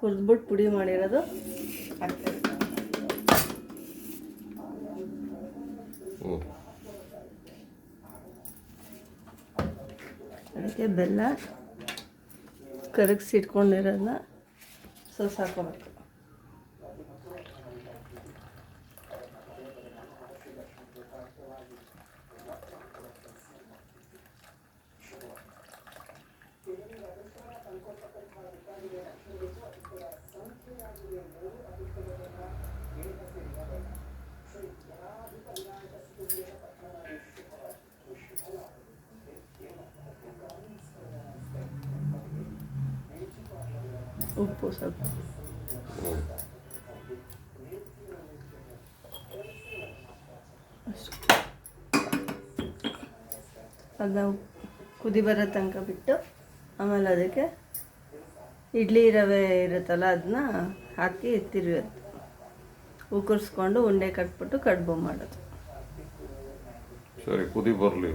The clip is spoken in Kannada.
ಹುರಿದ್ಬಿಟ್ಟು ಪುಡಿ ಮಾಡಿರೋದು ಹಾಕ್ತಾರೆ. ಅದಕ್ಕೆ ಬೆಲ್ಲ ಕರಗಿಸಿ ಇಟ್ಕೊಂಡಿರೋದನ್ನ ಹಾಕೋಬೇಕು. ಉಪ್ಪು ಸ್ವಲ್ಪ ಅಷ್ಟು. ಅದನ್ನ ಕುದಿ ಬರೋ ತನಕ ಬಿಟ್ಟು ಆಮೇಲೆ ಅದಕ್ಕೆ ಇಡ್ಲಿ ರವೆ ಇರುತ್ತಲ್ಲ ಅದನ್ನ ಹಾಕಿ ತಿರುಗೋದು, ಉಕ್ಕರಿಸ್ಕೊಂಡು ಉಂಡೆ ಕಟ್ಬಿಟ್ಟು ಕಡುಬು ಮಾಡೋದು. ಸರಿ, ಕುದಿ ಬರಲಿ.